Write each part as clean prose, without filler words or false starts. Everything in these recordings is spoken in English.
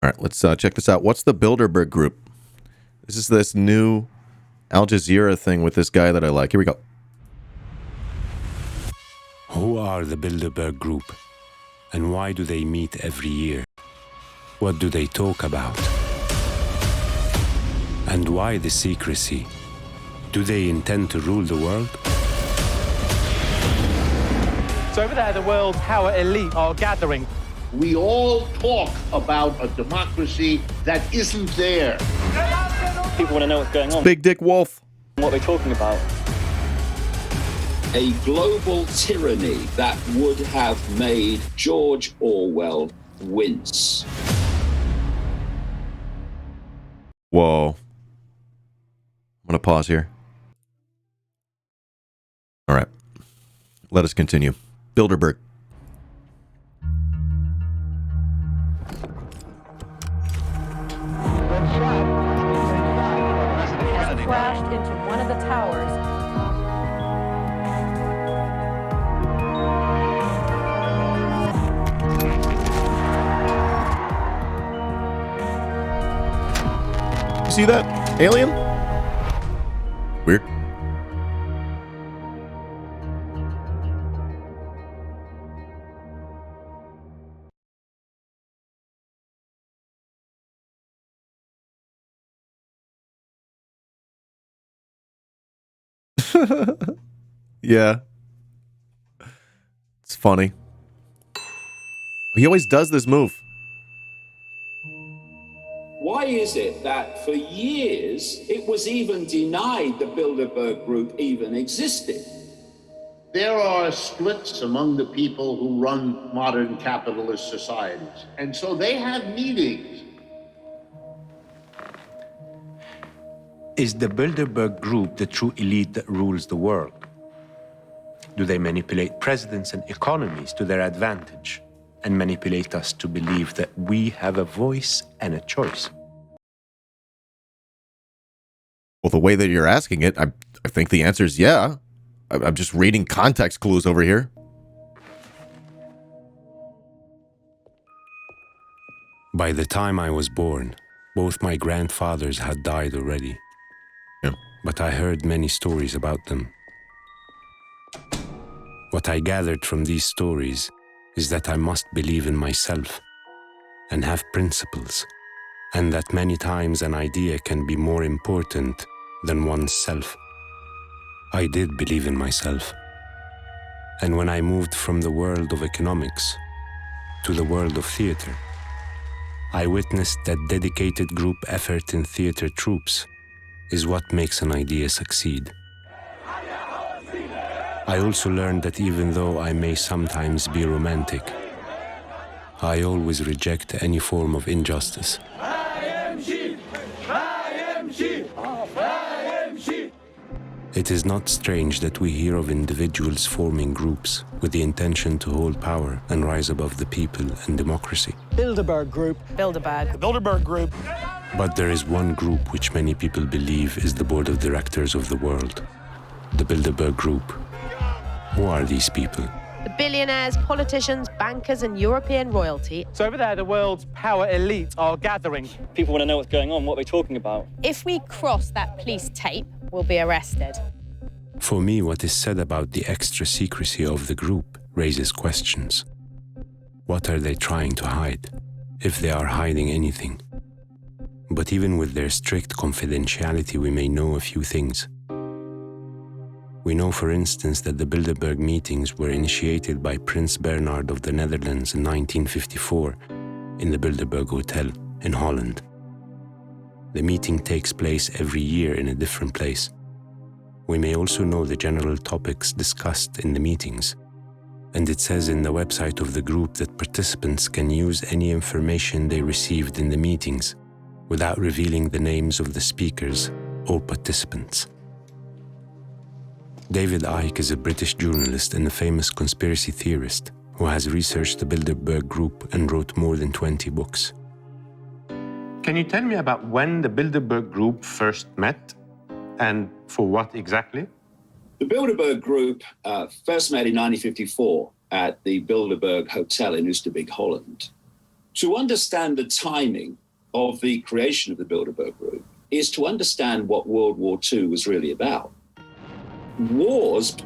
All right, let's check this out. What's the Bilderberg Group? This is this new Al Jazeera thing with this guy that I like. Here we go. Who are the Bilderberg Group? And why do they meet every year? What do they talk about? And why the secrecy? Do they intend to rule the world? So over there, the world's power elite are gathering. We all talk about a democracy that isn't there. People want to know what's going on. Big Dick Wolf. What they're talking about. A global tyranny that would have made George Orwell wince. Whoa. I'm going to pause here. All right. Let us continue. Bilderberg. Crashed into one of the towers. You see that? Alien? Weird. Yeah. It's funny. He always does this move. Why is it that for years it was even denied the Bilderberg Group even existed? There are splits among the people who run modern capitalist societies. And so they have meetings. Is the Bilderberg Group the true elite that rules the world? Do they manipulate presidents and economies to their advantage and manipulate us to believe that we have a voice and a choice? Well, the way that you're asking it, I think the answer is yeah. I'm just reading context clues over here. By the time I was born, both my grandfathers had died already. Yeah. But I heard many stories about them. What I gathered from these stories is that I must believe in myself and have principles, and that many times an idea can be more important than one's self. I did believe in myself. And when I moved from the world of economics to the world of theater, I witnessed that dedicated group effort in theater troupes is what makes an idea succeed. I also learned that even though I may sometimes be romantic, I always reject any form of injustice. It is not strange that we hear of individuals forming groups with the intention to hold power and rise above the people and democracy. Bilderberg Group. Bilderberg. The Bilderberg Group. But there is one group which many people believe is the board of directors of the world, the Bilderberg Group. Who are these people? The billionaires, politicians, bankers, and European royalty. So over there, the world's power elite are gathering. People want to know what's going on, what they're talking about. If we cross that police tape, we'll be arrested. For me, what is said about the extra secrecy of the group raises questions. What are they trying to hide, if they are hiding anything? But even with their strict confidentiality, we may know a few things. We know, for instance, that the Bilderberg meetings were initiated by Prince Bernhard of the Netherlands in 1954 in the Bilderberg Hotel in Holland. The meeting takes place every year in a different place. We may also know the general topics discussed in the meetings. And it says in the website of the group that participants can use any information they received in the meetings without revealing the names of the speakers or participants. David Icke is a British journalist and a famous conspiracy theorist who has researched the Bilderberg Group and wrote more than 20 books. Can you tell me about when the Bilderberg Group first met and for what exactly? The Bilderberg Group first met in 1954 at the Bilderberg Hotel in Oosterbeek, Holland. To understand the timing of the creation of the Bilderberg Group is to understand what World War II was really about. Wars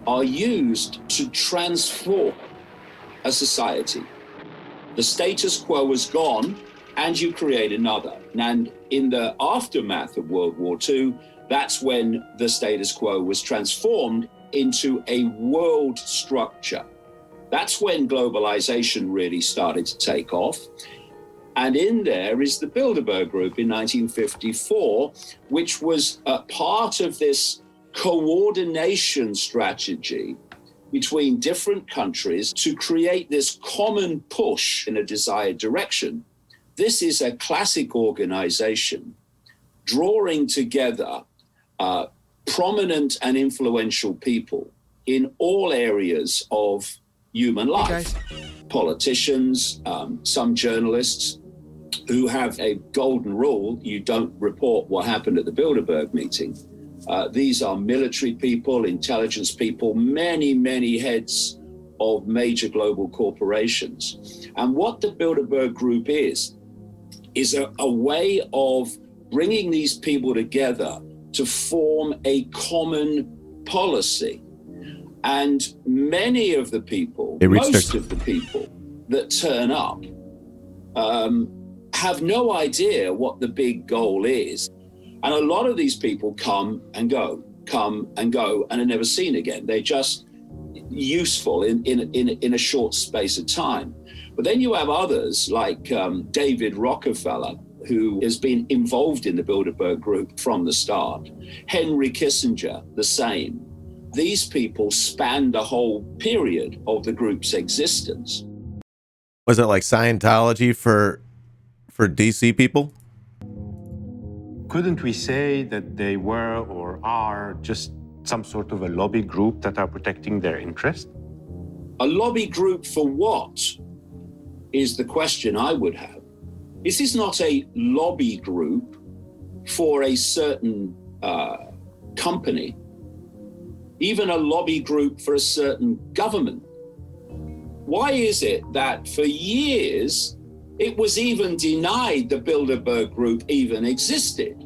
are used to transform a society. The status quo is gone, and you create another. And in the aftermath of World War II, that's when the status quo was transformed into a world structure. That's when globalization really started to take off. And in there is the Bilderberg Group in 1954, which was a part of this coordination strategy between different countries to create this common push in a desired direction. This is a classic organization drawing together prominent and influential people in all areas of human life. Politicians, some journalists who have a golden rule: you don't report what happened at the Bilderberg meeting. These are military people, intelligence people, many heads of major global corporations. And what the Bilderberg Group is a way of bringing these people together to form a common policy. And many of the people, most of the people that turn up have no idea what the big goal is. And a lot of these people come and go, and are never seen again. They're just useful in a short space of time. But then you have others like David Rockefeller, who has been involved in the Bilderberg Group from the start. Henry Kissinger, the same. These people span the whole period of the group's existence. Was it like Scientology for DC people? Couldn't we say that they were or are just some sort of a lobby group that are protecting their interest? A lobby group for what is the question I would have. This is not a lobby group for a certain company, even a lobby group for a certain government. Why is it that for years it was even denied the Bilderberg Group even existed?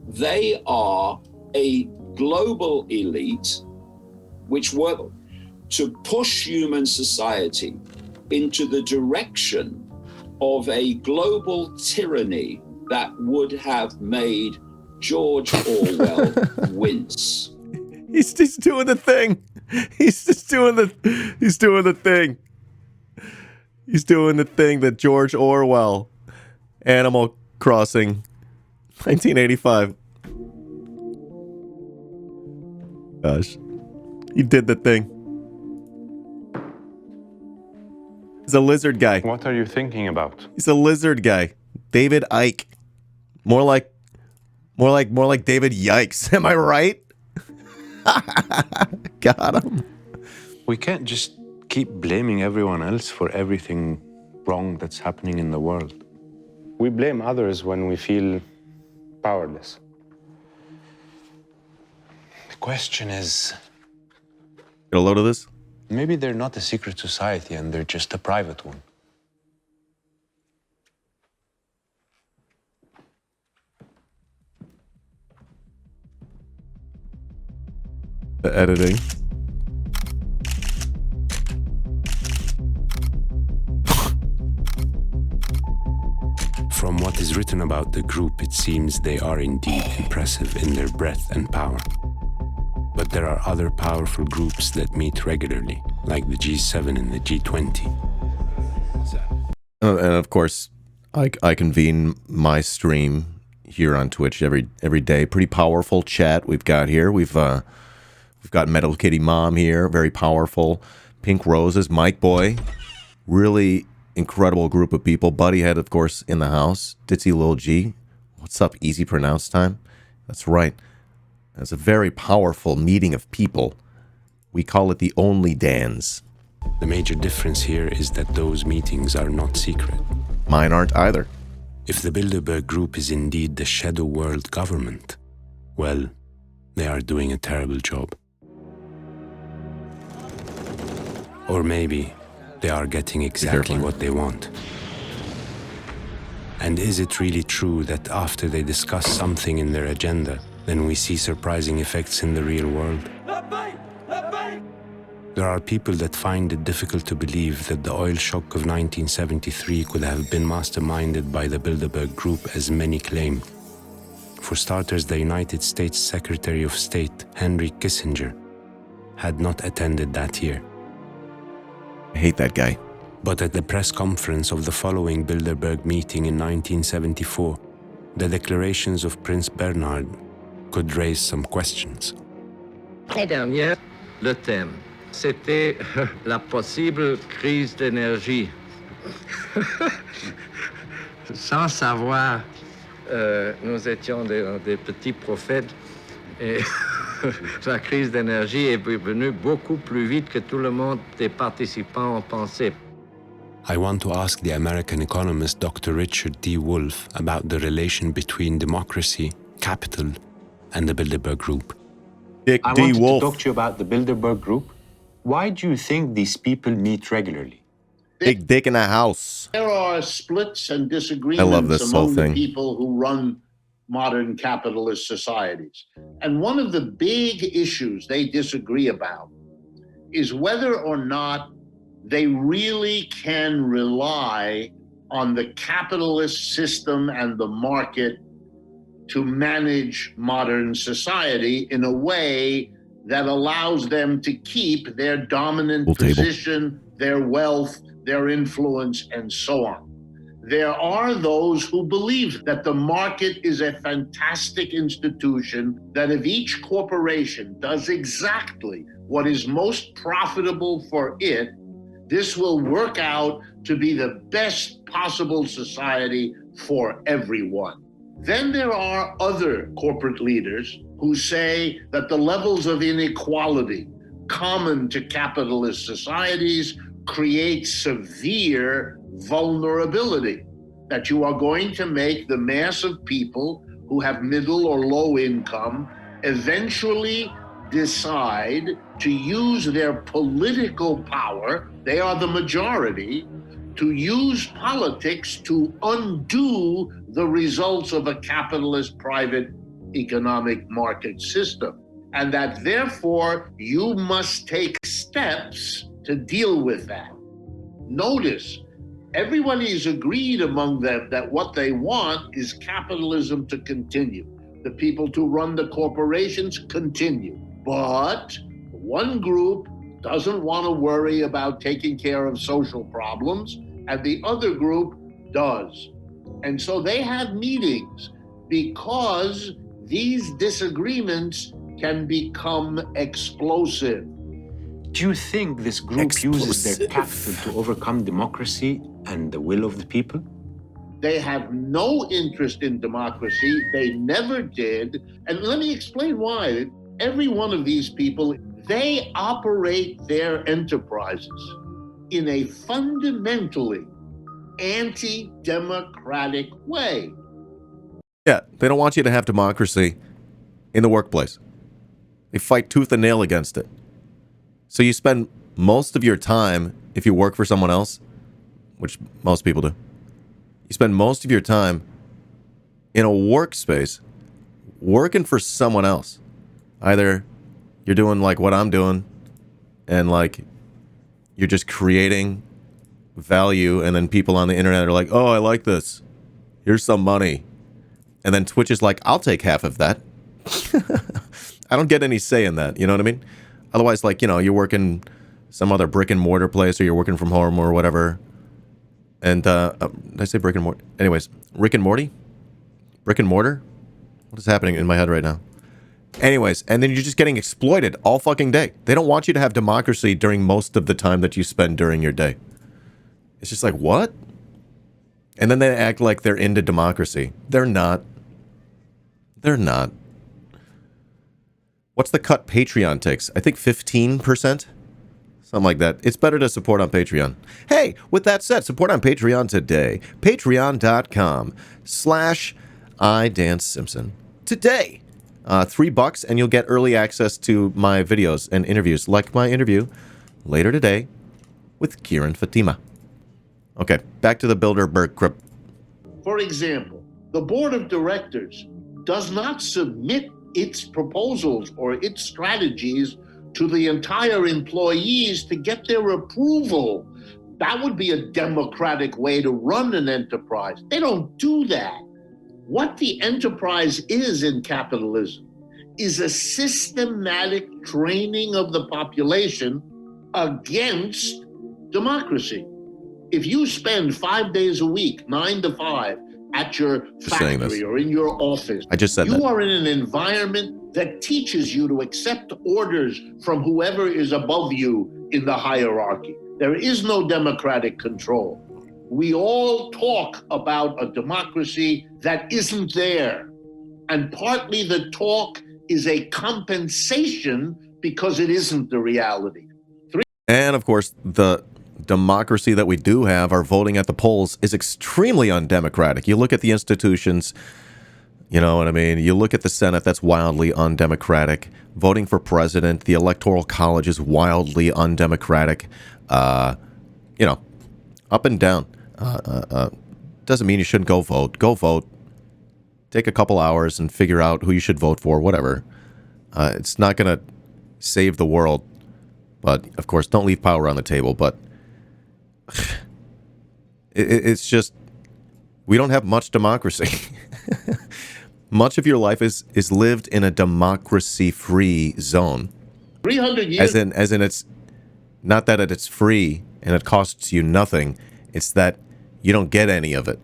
They are a global elite which work to push human society into the direction of a global tyranny that would have made George Orwell wince. He's just doing the thing. He's doing the thing. He's doing the thing that George Orwell, Animal Crossing, 1985. Gosh, he did the thing. He's a lizard guy. What are you thinking about? He's a lizard guy. David Icke. More like David Yikes. Am I right? Got him. We can't just keep blaming everyone else for everything wrong that's happening in the world. We blame others when we feel powerless. The question is, Get a load of this? maybe they're not a secret society and they're just a private one. The editing. From what is written about the group, it seems they are indeed impressive in their breadth and power. But there are other powerful groups that meet regularly, like the G7 and the G20. And of course, I convene my stream here on Twitch every day. Pretty powerful chat we've got here. We've got Metal Kitty Mom here, very powerful. Pink Roses, Mike Boy, really incredible group of people. Buddyhead, of course, in the house. Ditzy Lil G. What's up? Easy pronounce time? That's right. That's a very powerful meeting of people. We call it the Only Dans. The major difference here is that those meetings are not secret. Mine aren't either. If the Bilderberg Group is indeed the shadow world government, well, they are doing a terrible job. Or maybe they are getting exactly what they want? And is it really true that after they discuss something in their agenda, then we see surprising effects in the real world? There are people that find it difficult to believe that the oil shock of 1973 could have been masterminded by the Bilderberg Group, as many claim. For starters, the United States Secretary of State, Henry Kissinger, had not attended that year. I hate that guy. But at the press conference of the following Bilderberg meeting in 1974, the declarations of Prince Bernhard could raise some questions. L'année dernière, le thème, c'était la possible crise d'énergie. Sans savoir, nous étions des petits prophètes et la crise d'énergie est venue beaucoup plus vite que tout le monde des participants ont pensé. I want to ask the American economist Dr. Richard D. Wolff about the relation between democracy, capital, and the Bilderberg Group. Dick I D. wanted Wolf. to talk to you about the Bilderberg Group. Why do you think these people meet regularly? Big dick in the house. There are splits and I disagreements love this whole among the thing. people who run modern capitalist societies. And one of the big issues they disagree about is whether or not they really can rely on the capitalist system and the market to manage modern society in a way that allows them to keep their dominant position, their wealth, their influence, and so on. There are those who believe that the market is a fantastic institution, that if each corporation does exactly what is most profitable for it, this will work out to be the best possible society for everyone. Then there are other corporate leaders who say that the levels of inequality common to capitalist societies create severe vulnerability, that you are going to make the mass of people who have middle or low income eventually decide to use their political power, they are the majority, to use politics to undo the results of a capitalist private economic market system. And that therefore you must take steps to deal with that. Notice, everybody is agreed among them that what they want is capitalism to continue. The people to run the corporations continue. But one group doesn't want to worry about taking care of social problems, and the other group does. And so they have meetings because these disagreements can become explosive. Do you think this group uses their capital to overcome democracy and the will of the people? They have no interest in democracy. They never did. And let me explain why. Every one of these people, they operate their enterprises in a fundamentally anti-democratic way. Yeah, they don't want you to have democracy in the workplace. They fight tooth and nail against it. So you spend most of your time, if you work for someone else, which most people do, you spend most of your time in a workspace working for someone else. Either you're doing like what I'm doing and like you're just creating value, and then people on the internet are like, oh, I like this. Here's some money. And then Twitch is like, I'll take half of that. I don't get any say in that. You know what I mean? Otherwise, like, you know, you're working some other brick and mortar place, or you're working from home or whatever. And, did I say brick and mortar? Anyways, Rick and Morty? Brick and mortar? What is happening in my head right now? Anyways, and then you're just getting exploited all fucking day. They don't want you to have democracy during most of the time that you spend during your day. It's just like, what? And then they act like they're into democracy. They're not. They're not. What's the cut Patreon takes? I think 15%? Something like that. It's better to support on Patreon. Hey, with that said, support on Patreon today. Patreon.com/iDanSimpson. Today. $3 and you'll get early access to my videos and interviews, like my interview later today with Kieran Fatima. Okay, back to the Bilderberg Group. For example, the board of directors does not submit its proposals or its strategies to the entire employees to get their approval. That would be a democratic way to run an enterprise. They don't do that. What the enterprise is in capitalism is a systematic training of the population against democracy. If you spend 5 days a week, 9 to 5, at your factory or in your office, I just said you that. are in an environment that teaches you to accept orders from whoever is above you in the hierarchy. There is no democratic control. We all talk about a democracy that isn't there. And partly the talk is a compensation because it isn't the reality. And of course, the democracy that we do have, our voting at the polls, is extremely undemocratic. You look at the institutions, you know what I mean? You look at the Senate, that's wildly undemocratic. Voting for president, the Electoral College is wildly undemocratic. You know, up and down. Doesn't mean you shouldn't go vote. Go vote. Take a couple hours and figure out who you should vote for, whatever. It's not going to save the world. But, of course, don't leave power on the table. But it's just, we don't have much democracy. Much of your life is lived in a democracy-free zone. 300 years. As in it's not that it's free and it costs you nothing. It's that you don't get any of it.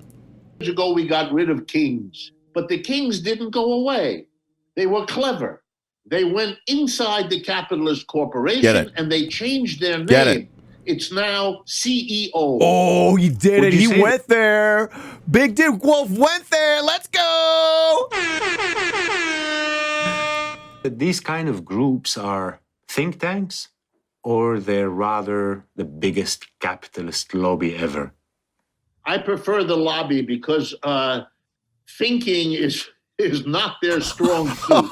Years ago, we got rid of kings. But the kings didn't go away. They were clever. They went inside the capitalist corporation and they changed their name. Get it. It's now CEO. Oh, you did it. He went there. Big Dick Wolf went there. Let's go. These kind of groups are think tanks, or they're rather the biggest capitalist lobby ever? I prefer the lobby because thinking is not their strong suit.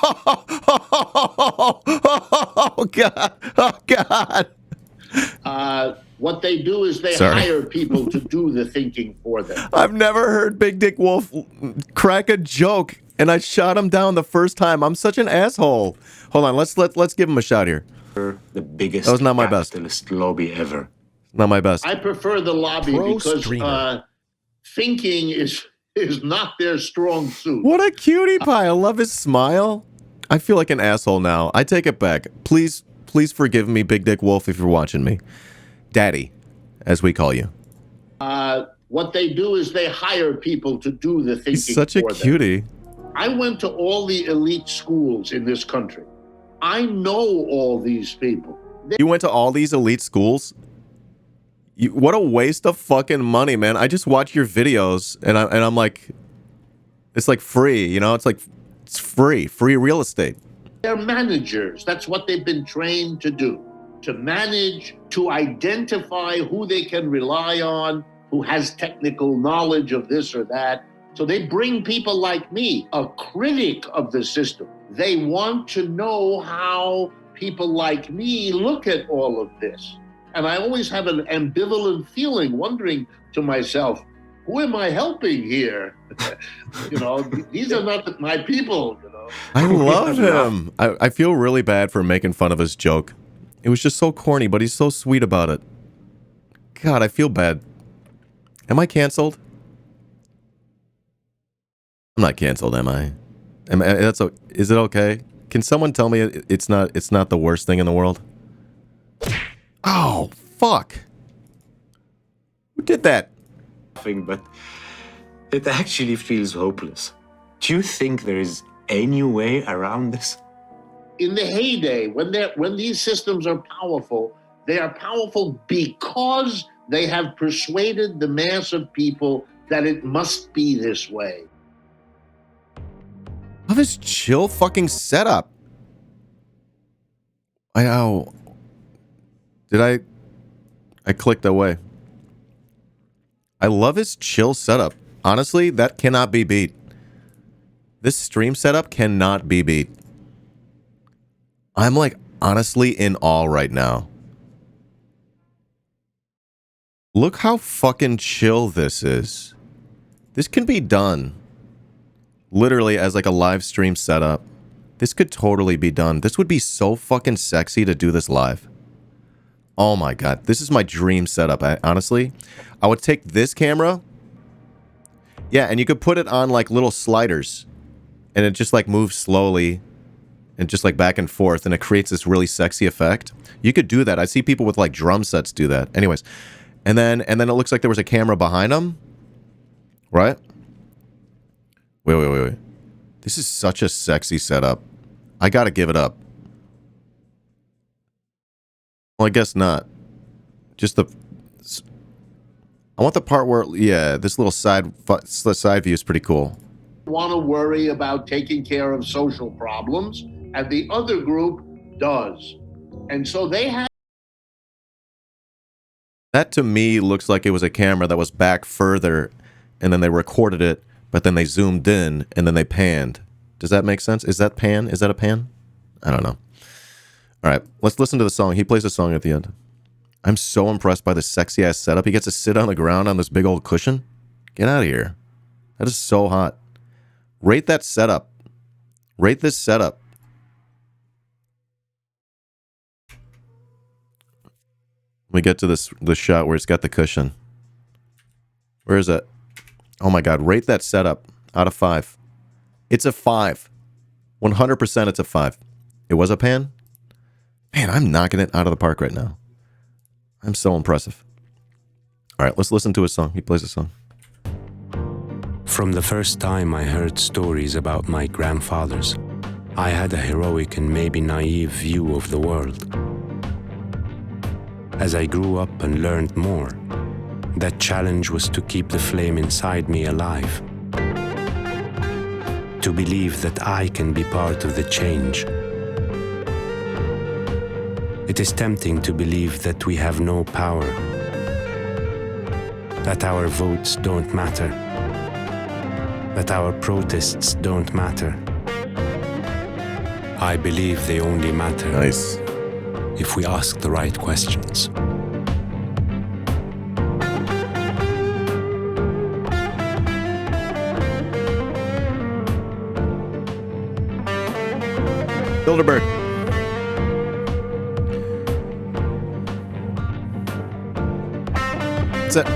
Oh, God. Oh, God. What they do is they hire people to do the thinking for them. I've never heard Big Dick Wolf crack a joke, and I shot him down the first time. I'm such an asshole. Hold on, let's give him a shot here. The biggest that was not my capitalist lobby ever. Not my best. I prefer the lobby because thinking is not their strong suit. What a cutie pie. I love his smile. I feel like an asshole now. I take it back. Please forgive me, Big Dick Wolf, if you're watching me. Daddy, as we call you. What they do is they hire people to do the thinking. He's such a cutie. I went to all the elite schools in this country. I know all these people. You went to all these elite schools? What a waste of fucking money, man. I just watch your videos and I'm like, it's like free, you know? It's like, it's free real estate. They're managers. That's what they've been trained to do. To manage, to identify who they can rely on, who has technical knowledge of this or that. So they bring people like me, a critic of the system. They want to know how people like me look at all of this. And I always have an ambivalent feeling, wondering to myself, who am I helping here? You know, these are not my people, you know. I love him. I feel really bad for making fun of his joke. It was just so corny, but he's so sweet about it. God, I feel bad. Am I canceled? I'm not canceled, am I? Is it okay? Can someone tell me it's not the worst thing in the world? Oh, fuck. Who did that? But it actually feels hopeless. Do you think there is any way around this? In the heyday, when these systems are powerful, they are powerful because they have persuaded the mass of people that it must be this way. Love his chill fucking setup. I know. Did I clicked away. I love his chill setup. Honestly, that cannot be beat. This stream setup cannot be beat. I'm like honestly in awe right now. Look how fucking chill this is. This can be done literally as like a live stream setup. This could totally be done. This would be so fucking sexy to do this live. Oh my god, this is my dream setup. Honestly, I would take this camera. Yeah, and you could put it on like little sliders. And it just like moves slowly and just like back and forth, and it creates this really sexy effect. You could do that. I see people with like drum sets do that. Anyways, and then it looks like there was a camera behind them. Right? Wait. This is such a sexy setup. I gotta give it up. Well, I guess not. Just the... I want the part where... Yeah, this little side view is pretty cool. Want to worry about taking care of social problems, and the other group does. And so they have... That to me looks like it was a camera that was back further, and then they recorded it, but then they zoomed in, and then they panned. Does that make sense? Is that pan? Is that a pan? I don't know. All right, let's listen to the song. He plays a song at the end. I'm so impressed by this sexy-ass setup. He gets to sit on the ground on this big old cushion. Get out of here. That is so hot. Rate that setup. Rate this setup. We get to this shot where it's got the cushion. Where is it? Oh my god, rate that setup out of 5. It's a 5. 100% it's a 5. It was a pan? Man, I'm knocking it out of the park right now. I'm so impressive. All right, let's listen to his song. He plays a song. From the first time I heard stories about my grandfathers, I had a heroic and maybe naive view of the world. As I grew up and learned more, that challenge was to keep the flame inside me alive. To believe that I can be part of the change. It is tempting to believe that we have no power, that our votes don't matter, that our protests don't matter. I believe they only matter if we ask the right questions. Bilderberg. That's it.